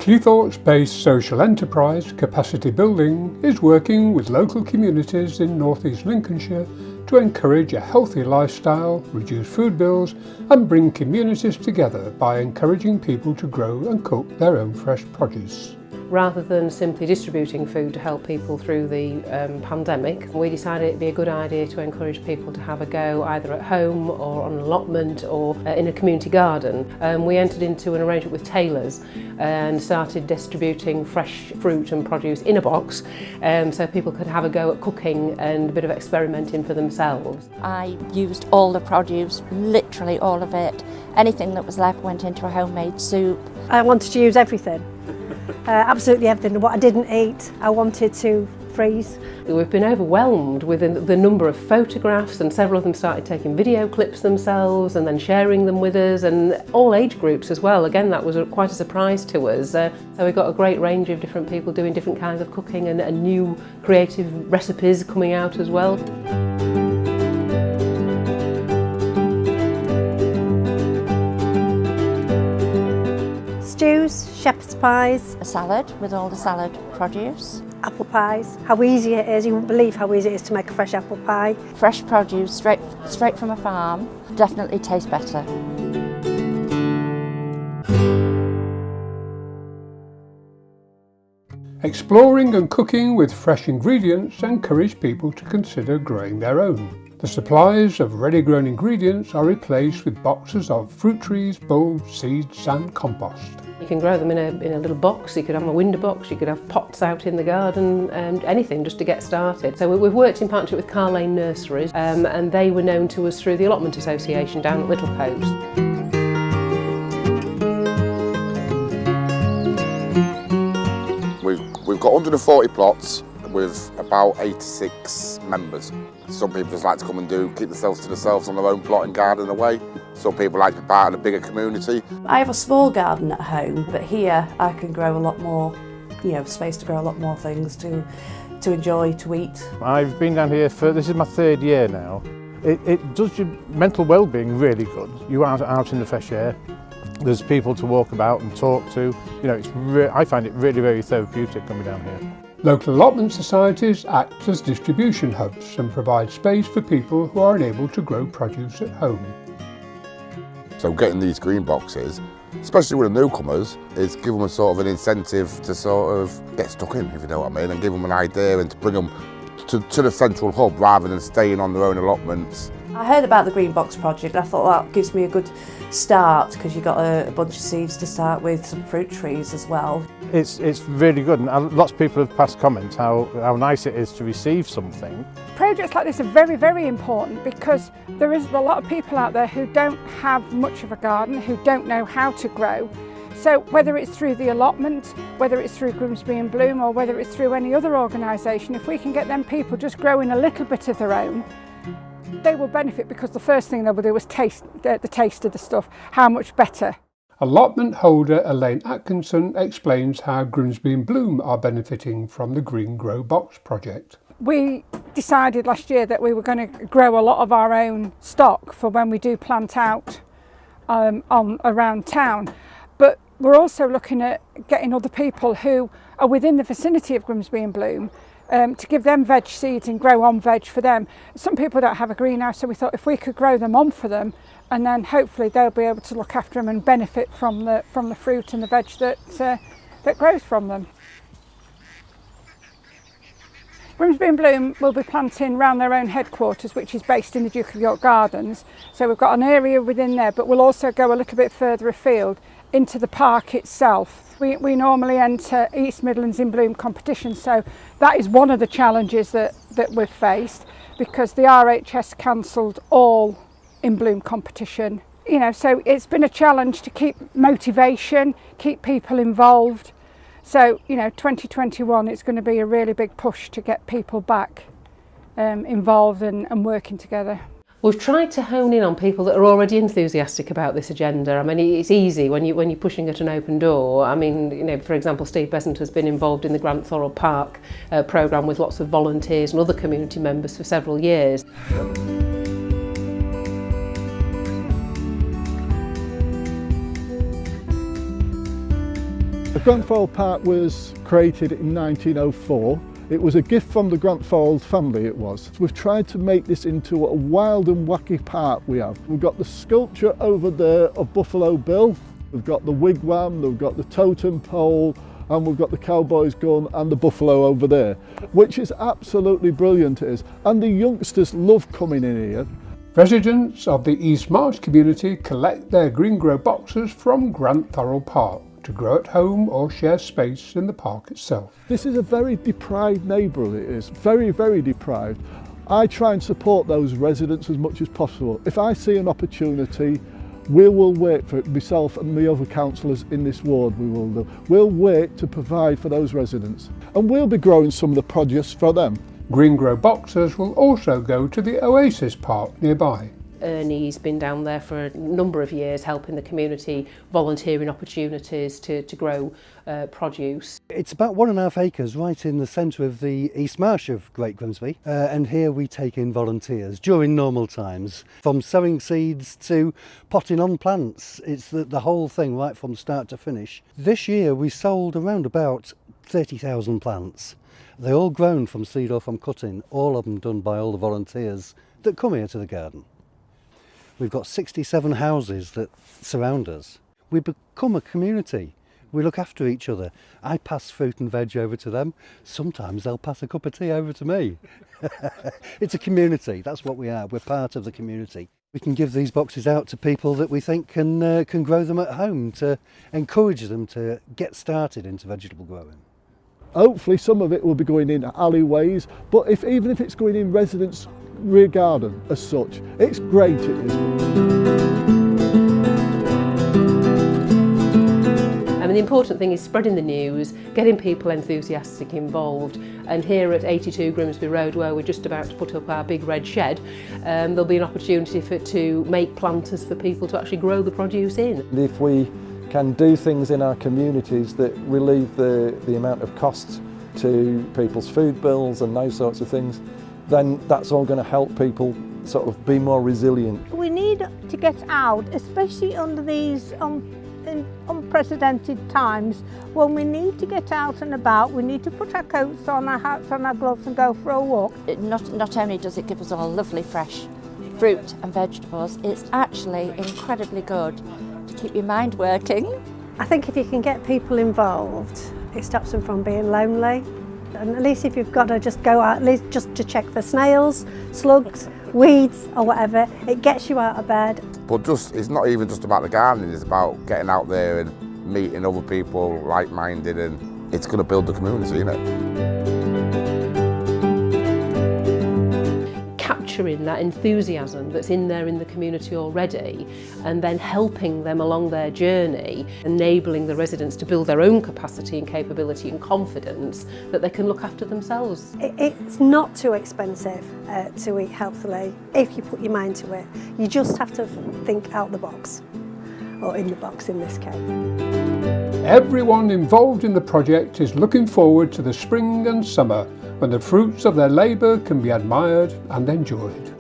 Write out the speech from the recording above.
Cleethorpes-based social enterprise Capacity Building is working with local communities in North East Lincolnshire to encourage a healthy lifestyle, reduce food bills and bring communities together by encouraging people to grow and cook their own fresh produce. Rather than simply distributing food to help people through the pandemic, we decided it'd be a good idea to encourage people to have a go either at home or on an allotment or in a community garden. We entered into an arrangement with tailors and started distributing fresh fruit and produce in a box so people could have a go at cooking and a bit of experimenting for themselves. I used all the produce, literally all of it. Anything that was left went into a homemade soup. I wanted to use everything. Absolutely everything. What I didn't eat, I wanted to freeze. We've been overwhelmed with the number of photographs, and several of them started taking video clips themselves and then sharing them with us, and all age groups as well. Again, that was quite a surprise to us. So we got a great range of different people doing different kinds of cooking and new creative recipes coming out as well. Stews, shepherd's pies, A salad with all the salad produce. apple pies. How easy it is, you wouldn't believe how easy it is to make a fresh apple pie. Fresh produce straight from a farm definitely tastes better. Exploring and cooking with fresh ingredients encourage people to consider growing their own. The supplies of ready-grown ingredients are replaced with boxes of fruit trees, bulbs, seeds and compost. You can grow them in a little box, you could have a window box, you could have pots out in the garden, and anything just to get started. So we've worked in partnership with Carr Lane Nurseries and they were known to us through the Allotment Association down at Littlecote. We've got 140 plots with about 86 members. Some people just like to come and keep themselves to themselves on their own plot and garden away. Some people like to be part of a bigger community. I have a small garden at home, but here I can grow a lot more, space to grow a lot more things to enjoy, to eat. I've been down here this is my third year now. It does your mental well-being really good. You are out in the fresh air. There's people to walk about and talk to. I find it really very therapeutic coming down here. Local allotment societies act as distribution hubs and provide space for people who are unable to grow produce at home. So getting these green boxes, especially with the newcomers, is give them a sort of an incentive to sort of get stuck in, if you know what I mean, and give them an idea and to bring them to the central hub rather than staying on their own allotments. I heard about the Green Box project. I thought that gives me a good start because you've got a bunch of seeds to start with, some fruit trees as well. It's really good, and lots of people have passed comments how nice it is to receive something. Projects like this are very, very important because there is a lot of people out there who don't have much of a garden, who don't know how to grow. So whether it's through the allotment, whether it's through Grimsby and Bloom or whether it's through any other organisation, if we can get them people just growing a little bit of their own, they will benefit because the first thing they will do is taste the taste of the stuff, how much better. Allotment holder Elaine Atkinson explains how Grimsby and Bloom are benefiting from the Green Grow Box project. We decided last year that we were going to grow a lot of our own stock for when we do plant out around town. But we're also looking at getting other people who are within the vicinity of Grimsby and Bloom to give them veg seeds and grow on veg for them. Some people don't have a greenhouse, so we thought if we could grow them on for them, and then hopefully they'll be able to look after them and benefit from the fruit and the veg that grows from them. Grimsby and Bloom will be planting round their own headquarters, which is based in the Duke of York Gardens. So we've got an area within there, but we'll also go a little bit further afield into the park itself. We normally enter East Midlands in Bloom competition, so that is one of the challenges that we've faced because the RHS cancelled all in Bloom competition. So it's been a challenge to keep motivation, keep people involved. So, 2021 it's going to be a really big push to get people back involved and working together. We've tried to hone in on people that are already enthusiastic about this agenda. I mean, it's easy when you're pushing at an open door. I mean, for example, Steve Besant has been involved in the Grant Thorell Park programme with lots of volunteers and other community members for several years. Grantfold Park was created in 1904. It was a gift from the Grantfold family, it was. We've tried to make this into a wild and wacky park we have. We've got the sculpture over there of Buffalo Bill, we've got the wigwam, we've got the totem pole, and we've got the cowboy's gun and the buffalo over there, which is absolutely brilliant, it is. And the youngsters love coming in here. Residents of the East Marsh community collect their green grow boxes from Grant Thurroll Park to grow at home or share space in the park itself. This is a very deprived neighbourhood, it is, very, very deprived. I try and support those residents as much as possible. If I see an opportunity, we will wait for it, myself and the other councillors in this ward we'll wait to provide for those residents. And we'll be growing some of the produce for them. Green grow boxes will also go to the Oasis Park nearby. Ernie's been down there for a number of years helping the community, volunteering opportunities to grow produce. It's about 1.5 acres right in the centre of the East Marsh of Great Grimsby, and here we take in volunteers during normal times, from sowing seeds to potting on plants. It's the whole thing right from start to finish. This year we sold around about 30,000 plants. They're all grown from seed or from cutting, all of them done by all the volunteers that come here to the garden. We've got 67 houses that surround us. We become a community. We look after each other. I pass fruit and veg over to them. Sometimes they'll pass a cup of tea over to me. It's a community, that's what we are. We're part of the community. We can give these boxes out to people that we think can grow them at home, to encourage them to get started into vegetable growing. Hopefully some of it will be going in alleyways, but even if it's going in residents' rear garden as such, it's great, it is. I mean, the important thing is spreading the news, getting people enthusiastic involved, and here at 82 Grimsby Road, where we're just about to put up our big red shed, there'll be an opportunity to make planters for people to actually grow the produce in. If we can do things in our communities that relieve the amount of costs to people's food bills and those sorts of things, then that's all going to help people sort of be more resilient. We need to get out, especially under these unprecedented times, when we need to get out and about. We need to put our coats on, our hats on, our gloves and go for a walk. Not only does it give us all lovely fresh fruit and vegetables, it's actually incredibly good to keep your mind working. I think if you can get people involved, it stops them from being lonely. And at least if you've got to just go out, at least just to check for snails, slugs, weeds or whatever, it gets you out of bed. But it's not even just about the gardening, it's about getting out there and meeting other people like-minded, and it's going to build the community, isn't it? Capturing that enthusiasm that's in there in the community already, and then helping them along their journey, enabling the residents to build their own capacity and capability and confidence that they can look after themselves. It's not too expensive to eat healthily if you put your mind to it. You just have to think out the box, or in the box in this case. Everyone involved in the project is looking forward to the spring and summer, when the fruits of their labour can be admired and enjoyed.